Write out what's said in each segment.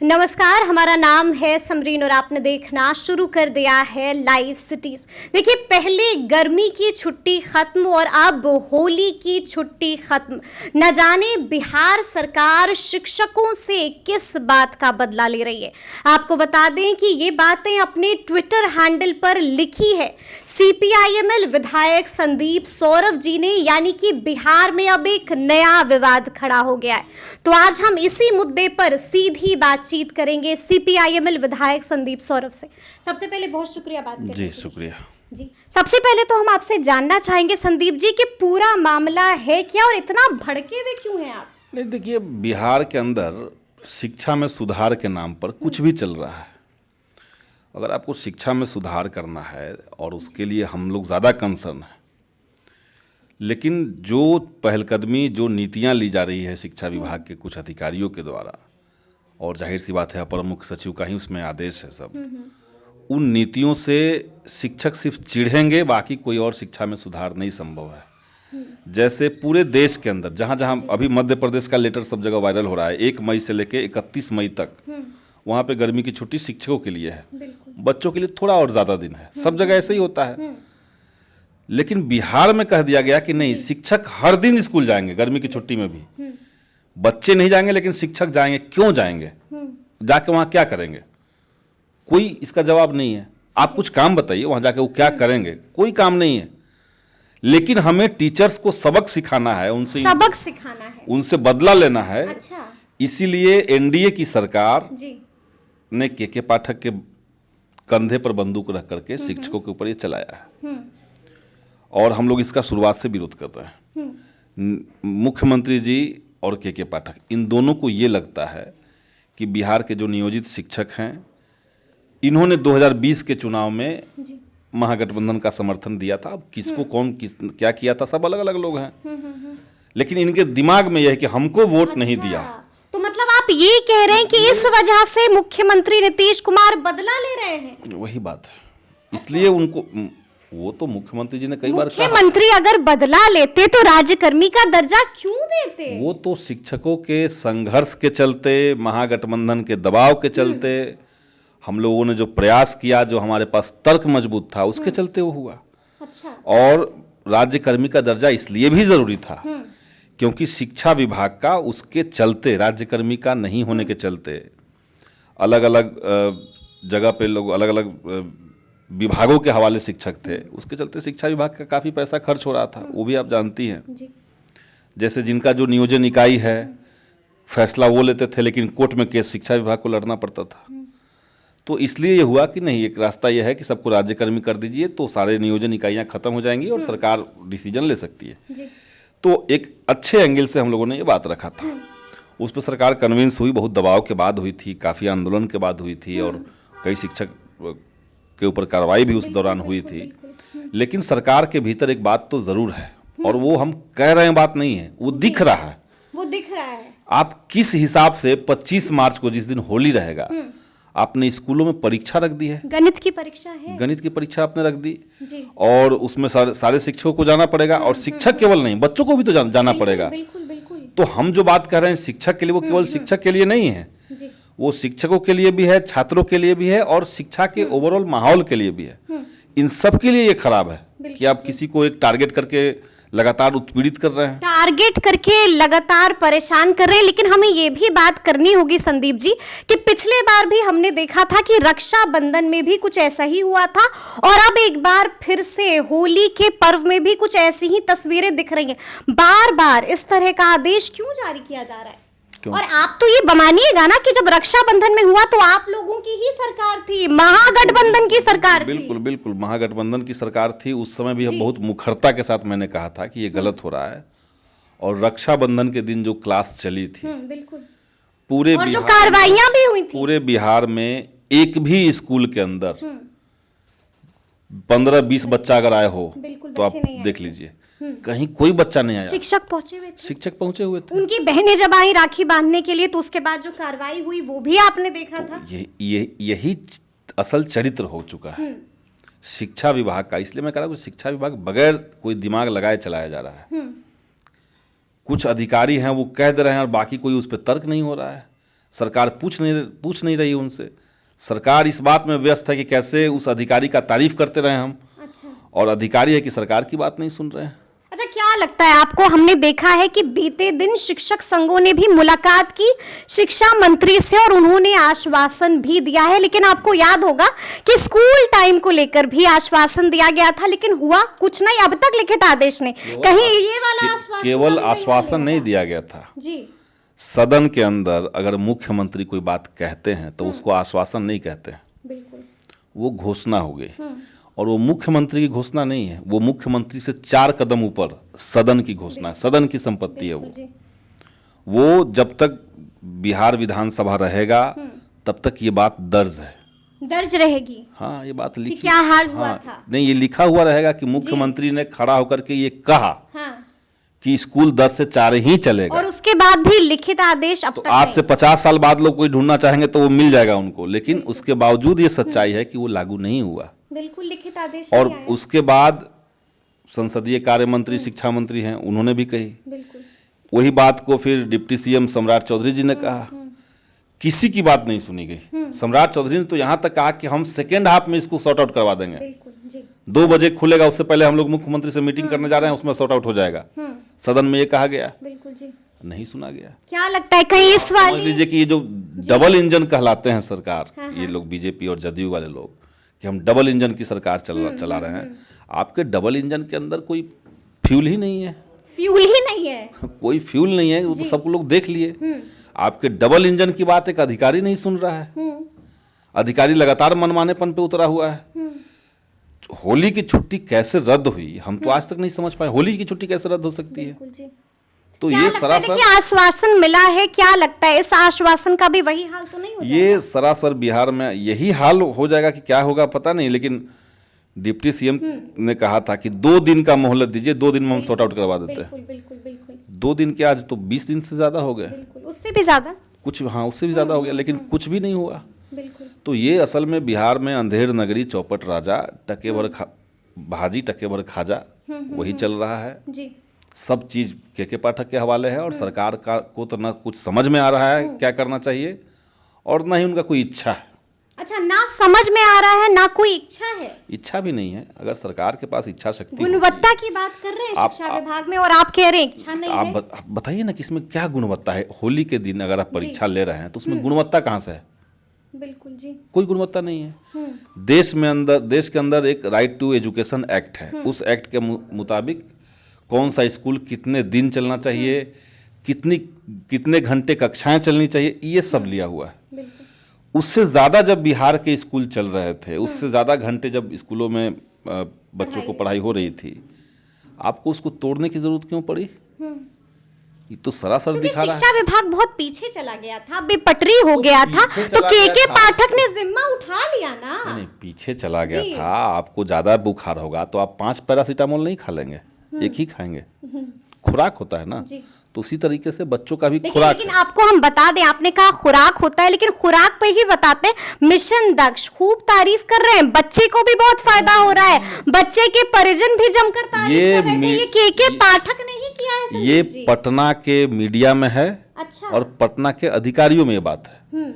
नमस्कार, हमारा नाम है समरीन और आपने देखना शुरू कर दिया है लाइव सिटीज। देखिए, पहले गर्मी की छुट्टी खत्म और अब होली की छुट्टी खत्म। न जाने बिहार सरकार शिक्षकों से किस बात का बदला ले रही है। आपको बता दें कि ये बातें अपने ट्विटर हैंडल पर लिखी है सीपीआईएमएल विधायक संदीप सौरभ जी ने, यानी कि बिहार में अब एक नया विवाद खड़ा हो गया है। तो आज हम इसी मुद्दे पर सीधी बातचीत करेंगे सीपीआईएमएल विधायक संदीप सौरभ से। सबसे पहले बहुत शुक्रिया बात करने जी, शुक्रिया जी। सबसे पहले तो हम आपसे जानना चाहेंगे संदीप जी कि पूरा मामला है क्या और इतना भड़के हुए क्यों हैं आप? नहीं, देखिए, बिहार के अंदर शिक्षा में सुधार के नाम पर कुछ भी चल रहा है। अगर आपको शिक्षा में सुधार करना है और उसके लिए हम लोग ज़्यादा कंसर्न हैं, लेकिन जो पहलकदमी, जो नीतियां ली जा रही है शिक्षा विभाग के कुछ अधिकारियों के द्वारा, और जाहिर सी बात है अपर मुख्य सचिव का ही उसमें आदेश है सब, उन नीतियों से शिक्षक सिर्फ चिढ़ेंगे, बाकी कोई और शिक्षा में सुधार नहीं संभव है। जैसे पूरे देश के अंदर जहाँ जहाँ अभी मध्य प्रदेश का लेटर सब जगह वायरल हो रहा है, 1 मई से लेकर 31 मई तक वहाँ पे गर्मी की छुट्टी शिक्षकों के लिए है, बच्चों के लिए थोड़ा और ज़्यादा दिन है। सब जगह ऐसे ही होता है। लेकिन बिहार में कह दिया गया कि नहीं, शिक्षक हर दिन स्कूल जाएंगे, गर्मी की छुट्टी में भी। बच्चे नहीं जाएंगे लेकिन शिक्षक जाएंगे। क्यों जाएंगे? जाके वहाँ क्या करेंगे? कोई इसका जवाब नहीं है। आप कुछ काम बताइए, वहाँ जाके वो क्या करेंगे? कोई काम नहीं है। लेकिन हमें टीचर्स को सबक सिखाना है, उनसे बदला लेना है। अच्छा। इसीलिए एनडीए की सरकार जी ने के पाठक के कंधे पर बंदूक रख करके शिक्षकों के ऊपर ये चलाया है, और हम लोग इसका शुरुआत से विरोध कर रहे हैं। मुख्यमंत्री जी और के पाठक, इन दोनों को ये लगता है कि बिहार के जो नियोजित शिक्षक हैं, इन्होंने 2020 के चुनाव में महागठबंधन का समर्थन दिया था। अब किसको कौन क्या किया था, सब अलग अलग लोग हैं। लेकिन इनके दिमाग में यह है कि हमको वोट नहीं दिया। तो मतलब आप ये कह रहे हैं कि इस वजह से मुख्यमंत्री नीतीश कुमार बदला ले रहे हैं? वही बात है। इसलिए उनको, वो तो मुख्यमंत्री जी ने कई बार कहा, मुख्यमंत्री अगर बदला लेते तो राज्यकर्मी का दर्जा क्यों देते? वो तो शिक्षकों के संघर्ष के चलते, महागठबंधन के दबाव के चलते, हम लोगों ने जो प्रयास किया, जो हमारे पास तर्क मजबूत था, उसके चलते वो हुआ। अच्छा। और राज्यकर्मी का दर्जा इसलिए भी जरूरी था क्योंकि शिक्षा विभाग का उसके चलते, राज्यकर्मी का नहीं होने के चलते, अलग अलग जगह पे लोग अलग अलग विभागों के हवाले शिक्षक थे, उसके चलते शिक्षा विभाग का काफ़ी पैसा खर्च हो रहा था। वो भी आप जानती हैं जी। जैसे जिनका जो नियोजन इकाई है, फैसला वो लेते थे, लेकिन कोर्ट में केस शिक्षा विभाग को लड़ना पड़ता था। तो इसलिए ये हुआ कि नहीं, एक रास्ता यह है कि सबको राज्यकर्मी कर दीजिए, तो सारे नियोजन इकाइयाँ खत्म हो जाएंगी और सरकार डिसीजन ले सकती है। जी। तो एक अच्छे एंगल से हम लोगों ने ये बात रखा था। उस पर सरकार कन्विंस हुई, बहुत दबाव के बाद हुई थी, काफ़ी आंदोलन के बाद हुई थी, और कई शिक्षक के ऊपर कार्रवाई भी उस दौरान हुई थी। लेकिन सरकार के भीतर एक बात तो ज़रूर है, और वो हम कह रहे हैं बात नहीं है, वो दिख रहा है। वो दिख रहा है। आप किस हिसाब से 25 मार्च को, जिस दिन होली रहेगा, आपने स्कूलों में परीक्षा रख दी है। गणित की परीक्षा है। गणित की परीक्षा आपने रख दी जी। और उसमें सारे शिक्षकों को जाना पड़ेगा, और शिक्षक केवल नहीं, बच्चों को भी तो जाना पड़ेगा। बिल्कुल बिल्कुल। तो हम जो बात कर रहे हैं शिक्षक के लिए, वो केवल शिक्षक के लिए नहीं है, जी। वो शिक्षकों के लिए भी है, छात्रों के लिए भी है, और शिक्षा के ओवरऑल माहौल के लिए भी है। इन सब के लिए ये खराब है कि आप किसी को एक टारगेट करके लगातार उत्पीड़ित कर रहे हैं, टारगेट करके लगातार परेशान कर रहे हैं। लेकिन हमें ये भी बात करनी होगी संदीप जी कि पिछले बार भी हमने देखा था कि रक्षाबंधन में भी कुछ ऐसा ही हुआ था, और अब एक बार फिर से होली के पर्व में भी कुछ ऐसी ही तस्वीरें दिख रही हैं। बार बार इस तरह का आदेश क्यों जारी किया जा रहा है? और आप तो ये मानिएगा ना कि जब रक्षाबंधन में हुआ तो आप लोगों की ही सरकार थी, महागठबंधन की सरकार थी। बिल्कुल बिल्कुल, महागठबंधन की सरकार थी। उस समय भी बहुत मुखरता के साथ मैंने कहा था कि ये गलत हो रहा है। और रक्षाबंधन के दिन जो क्लास चली थी, बिल्कुल, पूरे और जो कार्रवाइयां भी हुई थी, पूरे बिहार में एक भी स्कूल के अंदर 15-20 बच्चा अगर आए हो तो आप देख लीजिए, कहीं कोई बच्चा नहीं आया। शिक्षक पहुंचे हुए थे। शिक्षक पहुंचे हुए थे। उनकी बहनें जब आई राखी बांधने के लिए, तो उसके बाद जो कार्रवाई हुई वो भी आपने देखा था। यही असल चरित्र हो चुका है शिक्षा विभाग का। इसलिए मैं कह रहा हूँ शिक्षा विभाग बगैर कोई दिमाग लगाए चलाया जा रहा है। कुछ अधिकारी हैं वो कह दे रहे हैं और बाकी कोई उस पर तर्क नहीं हो रहा है। सरकार पूछ नहीं रही उनसे। सरकार इस बात में व्यस्त है कि कैसे उस अधिकारी का तारीफ करते रहे हम, अच्छा और अधिकारी है कि सरकार की बात नहीं सुन रहे हैं। अच्छा, क्या लगता है आपको? हमने देखा है कि बीते दिन शिक्षक संघों ने भी मुलाकात की शिक्षा मंत्री से और उन्होंने आश्वासन भी दिया है, लेकिन आपको याद होगा कि स्कूल टाइम को लेकर भी आश्वासन दिया गया था, लेकिन हुआ कुछ नहीं अब तक लिखित आदेश नहीं। कहीं ये वाला आश्वासन केवल आश्वासन नहीं दिया गया था जी। सदन के अंदर अगर मुख्यमंत्री कोई बात कहते हैं तो उसको आश्वासन नहीं कहते हैं, बिल्कुल वो घोषणा हो गई। और वो मुख्यमंत्री की घोषणा नहीं है, वो मुख्यमंत्री से 4 कदम ऊपर सदन की घोषणा है, सदन की संपत्ति है वो जब तक बिहार विधानसभा रहेगा तब तक ये बात दर्ज रहेगी। हाँ, ये बात लिखी, क्या हाल हुआ था? नहीं, ये लिखा हुआ रहेगा कि मुख्यमंत्री ने खड़ा होकर के ये कहा कि स्कूल 10 से 4 ही चलेगा, और उसके बाद भी लिखित आदेश अब तो तक आज नहीं। से 50 साल बाद लोग कोई ढूंढना चाहेंगे तो वो मिल जाएगा उनको, लेकिन उसके बावजूद ये सच्चाई है कि वो लागू नहीं हुआ। बिल्कुल लिखित आदेश और नहीं आया। उसके बाद संसदीय कार्य मंत्री, शिक्षा मंत्री हैं, उन्होंने भी कही बिल्कुल वही बात को। फिर डिप्टी सीएम सम्राट चौधरी जी ने कहा, किसी की बात नहीं सुनी गई। सम्राट चौधरी ने तो यहाँ तक कहा कि हम सेकेंड हाफ में इसको सॉर्ट आउट करवा देंगे, बिल्कुल जी। 2 बजे खुलेगा, उससे पहले हम लोग मुख्यमंत्री से मीटिंग करने जा रहे हैं, उसमें सॉर्ट आउट हो जाएगा। सदन में ये कहा गया, बिल्कुल जी। नहीं सुना गया। क्या लगता है कहीं इस समझ वाली लीजिए कि ये जो डबल इंजन कहलाते हैं सरकार, ये लोग बीजेपी और जदयू वाले लोग, कि हम डबल इंजन की सरकार चला रहे हैं। आपके डबल इंजन के अंदर कोई फ्यूल ही नहीं है, फ्यूल ही नहीं है कोई फ्यूल नहीं है, वो तो सब लोग देख लिए। आपके डबल इंजन की बात एक अधिकारी नहीं सुन रहा है, अधिकारी लगातार मनमानेपन पे उतरा हुआ है। होली की छुट्टी कैसे रद्द हुई, हम तो आज तक नहीं समझ पाए। होली की छुट्टी कैसे रद्द हो सकती है? बिल्कुल जी। तो क्या ये लगता है सरासर, कि आश्वासन मिला है, क्या लगता है इस आश्वासन का भी वही हाल तो नहीं हो जाएगा? ये सरासर बिहार में यही हाल हो जाएगा कि क्या होगा पता नहीं, लेकिन डिप्टी सीएम ने कहा था कि 2 दिन का मोहलत दीजिए, 2 दिन में हम सॉर्ट आउट करवा देते हैं। बिल्कुल बिल्कुल बिल्कुल 2 दिन के आज तो 20 दिन से ज्यादा हो गए, बिल्कुल, उससे भी ज्यादा कुछ, हाँ उससे भी ज्यादा हो गया, लेकिन कुछ भी नहीं हुआ। बिल्कुल। तो ये असल में बिहार में अंधेर नगरी चौपट राजा, टके भर भाजी टके भर खाजा, वही चल रहा है। जी। सब चीज के पाठक के हवाले है, और सरकार का को तो ना कुछ समझ में आ रहा है क्या करना चाहिए, और ना ही उनका कोई इच्छा है। अच्छा, ना समझ में आ रहा है, ना कोई इच्छा है। इच्छा भी नहीं है। अगर सरकार के पास इच्छा शक्ति गुणवत्ता की बात कर रहे हैं शिक्षा विभाग में, और आप कह रहे हैं इच्छा नहीं है। आप बताइए ना कि इसमें क्या गुणवत्ता है। होली के दिन अगर आप परीक्षा ले रहे हैं तो उसमें गुणवत्ता कहाँ से है? बिल्कुल जी। कोई गुणवत्ता नहीं है। देश के अंदर एक राइट टू एजुकेशन एक्ट है, उस एक्ट के मुताबिक कौन सा स्कूल कितने दिन चलना चाहिए, कितने घंटे कक्षाएं चलनी चाहिए, ये सब लिया हुआ है। उससे ज़्यादा जब बिहार के स्कूल चल रहे थे, उससे ज़्यादा घंटे जब स्कूलों में बच्चों को पढ़ाई हो रही थी, आपको उसको तोड़ने की जरूरत क्यों पड़ी? ये तो सरासर दिखा रहा है। शिक्षा विभाग बहुत पीछे चला गया था, बेपटरी हो गया था, तो के पाठक ने जिम्मा उठा लिया ना। नहीं, पीछे चला गया था। आपको ज्यादा बुखार होगा तो आप 5 पैरासीटामोल नहीं खा लेंगे, एक ही खाएंगे। खुराक होता है ना, तो उसी तरीके से बच्चों का भी खुराक। लेकिन आपको हम बता दें, आपने कहा खुराक होता है, लेकिन खुराक पे ही बताते हैं। मिशन दक्ष खूब तारीफ कर रहे हैं, बच्चे को भी बहुत फायदा हो रहा है, बच्चे के परिजन भी जमकर तारीफ कर रहे हैं। ये के पाठक ने ही किया है। ये पटना के मीडिया में है। अच्छा। और पटना के अधिकारियों में ये बात है।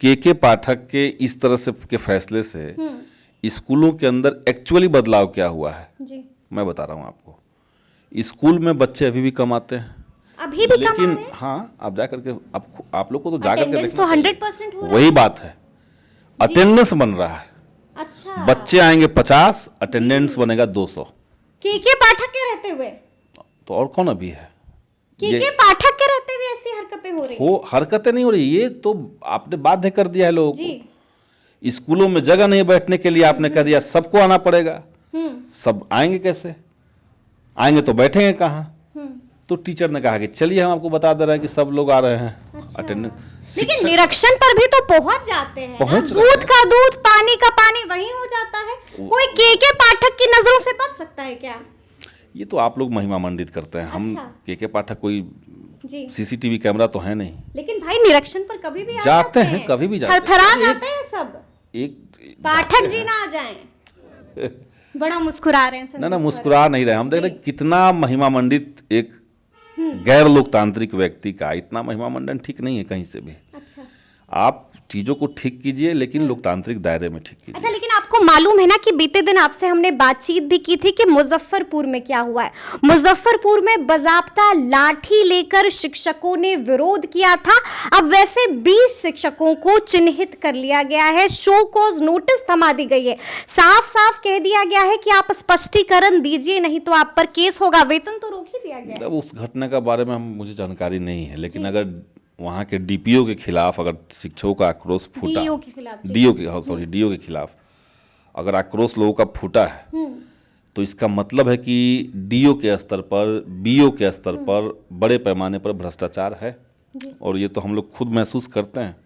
के पाठक के इस तरह से के फैसले से स्कूलों के अंदर एक्चुअली बदलाव क्या हुआ है जी, मैं बता रहा हूँ आपको। स्कूल में बच्चे अभी भी कम आते हैं, अभी भी लेकिन कम आ रहे हैं? हाँ, आप जा करके आप लोग को तो जा करके अटेंडेंस तो 100% हो रहा है। वही बात है, अटेंडेंस बन रहा है। अच्छा, बच्चे आएंगे 50, अटेंडेंस बनेगा 200। के पाठक के रहते हुए? तो और कौन अभी है? के पाठक के रहते हुए ऐसी हरकतें हो रही हैं? हरकतें नहीं हो रही, ये तो आपने बाध्य कर दिया है लोगों जी। को। स्कूलों में जगह नहीं बैठने के लिए आपने कह दिया सबको आना पड़ेगा। सब आएंगे कैसे? आएंगे तो बैठेंगे कहाँ? तो टीचर ने कहा कि चलिए हम आपको बता दे रहे हैं कि सब लोग आ रहे हैं। अच्छा। अटेंडेंस, लेकिन निरीक्षण पर भी तो पहुंच जाते हैं ना? दूध का दूध, पानी का पानी वही हो जाता है। कोई के पाठक की नजरों से बच सकता है क्या? ये तो आप लोग महिमा मंडित करते हैं। हम अच्छा। के पाठक कोई जी। सीसीटीवी कैमरा तो है नहीं। लेकिन भाई निरीक्षण पर कभी भी जाते हैं, कभी भी जाते हैं। थरथरा जाते हैं सब। एक पाठक जी ना आ जाएं। बड़ा मुस्कुरा रहे हैं। ना मुस्कुरा नहीं रहे हम, देख रहे कितना महिमा मंडित एक गैर लोकतांत्रिक व्यक्ति का इतना महिमा मंडन ठीक नहीं है कहीं से भी। अच्छा आप चीज़ों को ठीक कीजिए, लेकिन लोकतांत्रिक दायरे में ठीक कीजिए। अच्छा, लेकिन आपको मालूम है ना कि बीते दिन आपसे हमने बातचीत भी की थी कि मुजफ्फरपुर में क्या हुआ है। मुजफ्फरपुर में बाज़ाब्ता लाठी लेकर शिक्षकों ने विरोध किया था। अब वैसे 20 शिक्षकों को चिन्हित कर लिया गया है, शो कॉज नोटिस थमा दी गई है, साफ साफ कह दिया गया है कि आप स्पष्टीकरण दीजिए, नहीं तो आप पर केस होगा। वेतन तो रोक ही दिया गया है। अब उस घटना के बारे में मुझे जानकारी नहीं है, लेकिन अगर वहाँ के डीपीओ के खिलाफ अगर शिक्षकों का आक्रोश फूटा, डीओ के खिलाफ, डीओ के खिलाफ अगर आक्रोश लोगों का फूटा है, तो इसका मतलब है कि डीओ के स्तर पर, बीओ के स्तर पर बड़े पैमाने पर भ्रष्टाचार है, और ये तो हम लोग खुद महसूस करते हैं।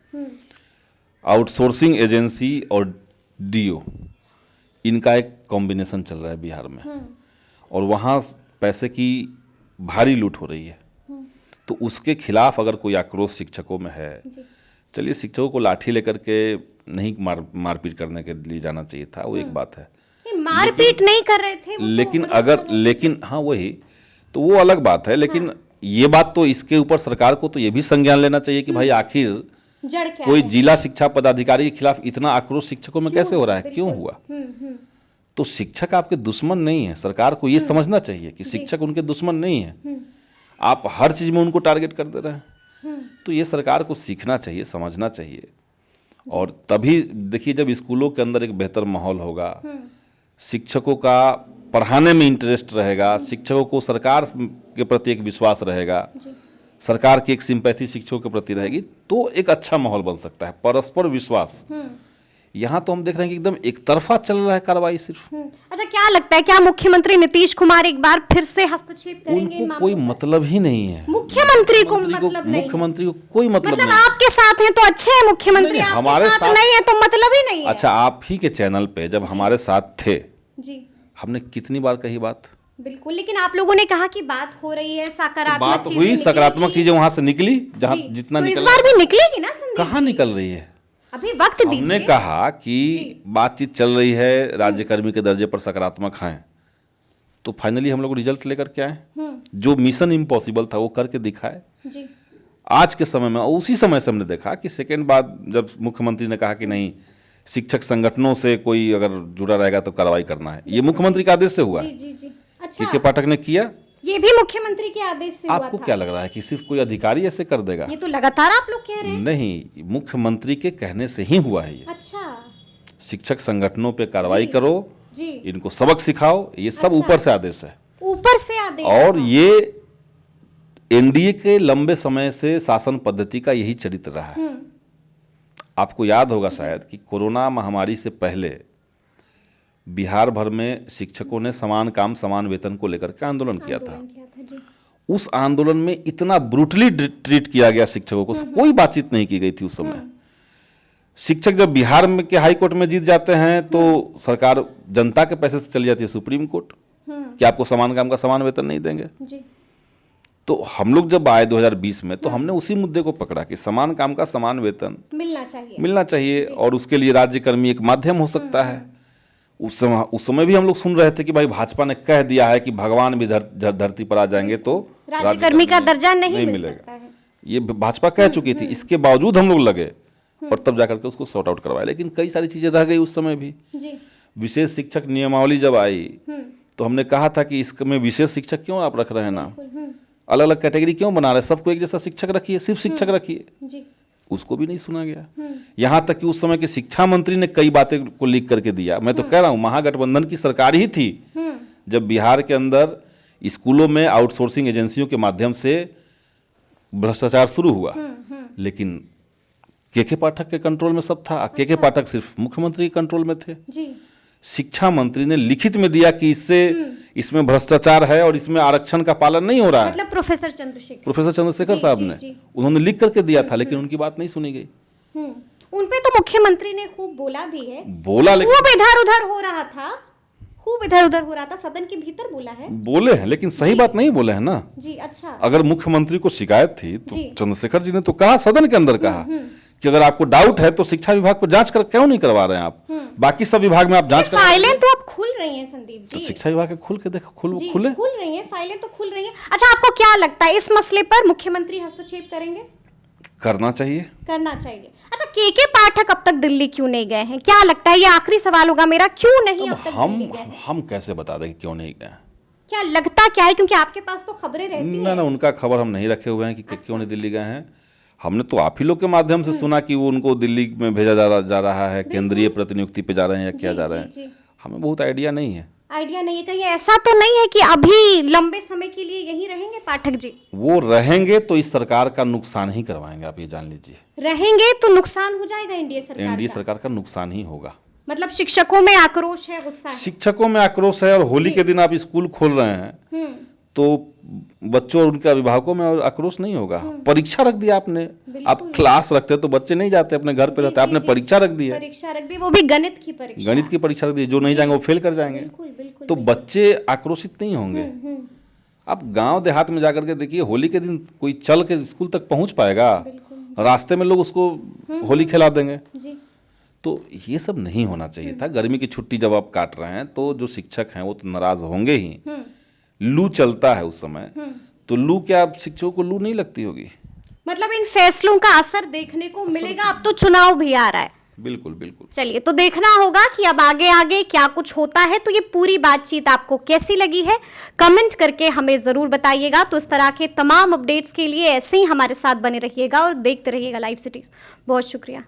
आउटसोर्सिंग एजेंसी और डीओ, इनका एक कॉम्बिनेशन चल रहा है बिहार में, और वहाँ पैसे की भारी लूट हो रही है। तो उसके खिलाफ अगर कोई आक्रोश शिक्षकों में है, चलिए शिक्षकों को लाठी लेकर के नहीं मारपीट करने के लिए जाना चाहिए था, वो एक बात है। मारपीट नहीं कर रहे थे वो, लेकिन लेकिन हाँ वही तो वो अलग बात है। लेकिन ये बात तो इसके ऊपर सरकार को तो ये भी संज्ञान लेना चाहिए कि भाई आखिर जड़ क्या कोई है? जिला शिक्षा पदाधिकारी के खिलाफ इतना आक्रोश शिक्षकों में कैसे हो रहा है, क्यों हुआ? तो शिक्षक आपके दुश्मन नहीं है। सरकार को ये समझना चाहिए कि शिक्षक उनके दुश्मन नहीं है। आप हर चीज में उनको टारगेट कर दे रहे हैं, तो ये सरकार को सीखना चाहिए, समझना चाहिए। और तभी देखिए, जब स्कूलों के अंदर एक बेहतर माहौल होगा, शिक्षकों का पढ़ाने में इंटरेस्ट रहेगा, शिक्षकों को सरकार के प्रति एक विश्वास रहेगा, सरकार की एक सिंपैथी शिक्षकों के प्रति रहेगी, तो एक अच्छा माहौल बन सकता है, परस्पर विश्वास। यहाँ तो हम देख रहे हैं कि एकदम एक तरफा चल रहा है कार्रवाई सिर्फ। अच्छा, क्या लगता है, क्या मुख्यमंत्री नीतीश कुमार एक बार फिर से हस्तक्षेप करेंगे? उनको कोई मतलब ही नहीं है। मुख्यमंत्री को मतलब नहीं, मुख्यमंत्री को कोई मतलब नहीं। आपके साथ हैं तो अच्छे हैं मुख्यमंत्री, नहीं, आपके हमारे साथ साथ नहीं है तो मतलब ही नहीं है। अच्छा, आप ही के चैनल पे जब हमारे साथ थे जी, हमने कितनी बार कही बात? बिल्कुल, लेकिन आप लोगों ने कहा कि बात हो रही है, सकारात्मक बात चीजें हुई, निकलेगी। सकारात्मक चीजें वहां से निकली, जहां जितना तो इस निकल, बार भी निकलेगी ना संदीप कहाँ जी? निकल रही है? अभी वक्त हमने दीजिए। कहा कि बातचीत चल रही है, राज्यकर्मी के दर्जे पर सकारात्मक हैं, तो फाइनली हम लोग रिजल्ट लेकर के आए। जो मिशन इम्पॉसिबल था वो करके दिखाए जी। आज के समय में। और उसी समय से हमने देखा कि सेकेंड बाद जब मुख्यमंत्री ने कहा कि नहीं, शिक्षक संगठनों से कोई अगर जुड़ा रहेगा तो कार्रवाई करना है, ये मुख्यमंत्री के आदेश से हुआ है। जी। अच्छा, के पाठक ने किया। ये भी मुख्यमंत्री के आदेश से हुआ आपको था? क्या लग रहा है कि सिर्फ कोई अधिकारी ऐसे कर देगा? ये तो लगातार आप लोग कह रहे हैं। नहीं, मुख्यमंत्री के कहने से ही हुआ है ये। अच्छा शिक्षक संगठनों पे कार्रवाई करो, जी, इनको सबक सिखाओ, ये सब अच्छा। ऊपर से आदेश है। ऊपर से आदेश। और ये एनडीए के लंबे समय से शासन पद्धति का यही चरित्र रहा है। आपको याद होगा शायद कि कोरोना महामारी से पहले बिहार भर में शिक्षकों ने समान काम समान वेतन को लेकर के आंदोलन किया था। जी। उस आंदोलन में इतना ब्रूटली ट्रीट किया गया शिक्षकों को, कोई बातचीत नहीं की गई थी उस समय। शिक्षक जब बिहार में के हाई कोर्ट में जीत जाते हैं तो सरकार जनता के पैसे से चली जाती है सुप्रीम कोर्ट कि आपको समान काम का समान वेतन नहीं देंगे। जी। तो हम लोग जब आए 2020 में तो हमने उसी मुद्दे को पकड़ा कि समान काम का समान वेतन मिलना चाहिए और उसके लिए राज्यकर्मी एक माध्यम हो सकता है। उस समय भी हम लोग सुन रहे थे कि भाई भाजपा ने कह दिया है कि भगवान भी धरती पर आ जाएंगे तो राज्यकर्मी का दर्जा नहीं मिल सकता है। ये भाजपा कह चुकी थी, इसके बावजूद हम लोग लगे और तब जाकर के उसको सॉर्ट आउट करवाया। लेकिन कई सारी चीजें रह गई उस समय भी। विशेष शिक्षक नियमावली जब आई तो हमने कहा था कि इसमें विशेष शिक्षक क्यों आप रख रहे हैं ना, अलग अलग कैटेगरी क्यों बना रहे हैं, सबको एक जैसा शिक्षक रखिए, सिर्फ शिक्षक रखिए। उसको भी नहीं सुना गया। यहां तक कि उस समय के शिक्षा मंत्री ने कई बातें को लीक करके दिया। मैं तो कह रहा हूं महागठबंधन की सरकार ही थी जब बिहार के अंदर स्कूलों में आउटसोर्सिंग एजेंसियों के माध्यम से भ्रष्टाचार शुरू हुआ। लेकिन के पाठक के कंट्रोल में सब था। के पाठक सिर्फ मुख्यमंत्री के कंट्रोल में थे। शिक्षा मंत्री ने लिखित में दिया कि इसमें भ्रष्टाचार है और इसमें आरक्षण का पालन नहीं हो रहा है। मतलब प्रोफेसर चंद्रशेखर साहब ने उन्होंने लिख करके दिया था, लेकिन उनकी बात नहीं सुनी गई। उन पे तो मुख्यमंत्री ने खूब बोला भी है, लेकिन खूब इधर उधर हो रहा था, सदन के भीतर बोले हैं, लेकिन सही बात नहीं बोले हैं ना जी। अच्छा, अगर मुख्यमंत्री को शिकायत थी तो चंद्रशेखर जी ने तो कहा, सदन के अंदर कहा कि अगर आपको डाउट है तो शिक्षा विभाग पर जांच कर क्यों नहीं करवा रहे हैं आप, बाकी सब विभाग में आप जांच कर। फाइलें तो अब खुल रही हैं संदीप जी, तो शिक्षा विभाग के खुल के देखो, खुल रही हैं फाइलें तो खुल रही हैं। अच्छा, आपको क्या लगता है इस मसले पर मुख्यमंत्री हस्तक्षेप करेंगे? करना चाहिए। करना चाहिए। अच्छा, के पाठक अब तक दिल्ली क्यों नहीं गए हैं? क्या लगता है, ये आखिरी सवाल होगा मेरा, क्यों नहीं अब तक दिल्ली गए हैं? हम कैसे बता दें कि क्यों नहीं गए? क्या लगता क्या है, क्योंकि आपके पास तो खबरें रहती हैं। ना, उनका खबर हम नहीं रखे हुए हैं कि क्यों नहीं दिल्ली गए हैं। हमने तो आप ही लोग के माध्यम से सुना कि वो उनको दिल्ली में भेजा जा रहा है, केंद्रीय प्रतिनियुक्ति पे जा रहे हैं या क्या जा रहे हैं। हमें बहुत आइडिया नहीं है। आइडिया नहीं है। कहीं ऐसा तो नहीं है कि अभी लंबे समय के लिए यहीं रहेंगे पाठक जी? वो रहेंगे तो इस सरकार का नुकसान ही करवाएंगे, आप ये जान लीजिए। रहेंगे तो नुकसान हो जाएगा एनडीए सरकार का नुकसान ही होगा। मतलब शिक्षकों में आक्रोश है, गुस्सा है। शिक्षकों में आक्रोश है, और होली के दिन आप स्कूल खोल रहे हैं तो बच्चों और उनके अभिभावकों में और आक्रोश नहीं होगा। परीक्षा रख दिया आपने, आप क्लास रखते तो बच्चे नहीं जाते, अपने घर पे रहते, आपने परीक्षा रख दी है। परीक्षा रख दी, वो भी गणित की परीक्षा रख दी। जो नहीं जाएंगे वो फेल कर जाएंगे। तो बच्चे आक्रोशित नहीं होंगे। आप गांव देहात में जाकर के देखिए, होली के दिन कोई चल के स्कूल तक पहुंच पाएगा? रास्ते में लोग उसको होली खिला देंगे। तो ये सब नहीं होना चाहिए था। गर्मी की छुट्टी जब आप काट रहे हैं तो जो शिक्षक हैं वो तो नाराज होंगे ही। लू चलता है उस समय, तो लू क्या शिक्षकों को लू नहीं लगती होगी? मतलब इन फैसलों का असर देखने को मिलेगा। अब तो चुनाव भी आ रहा है। बिल्कुल बिल्कुल। चलिए, तो देखना होगा कि अब आगे आगे क्या कुछ होता है। तो ये पूरी बातचीत आपको कैसी लगी है, कमेंट करके हमें जरूर बताइएगा। तो इस तरह के तमाम अपडेट्स के लिए ऐसे ही हमारे साथ बने रहिएगा और देखते रहिएगा लाइव सिटीज। बहुत शुक्रिया।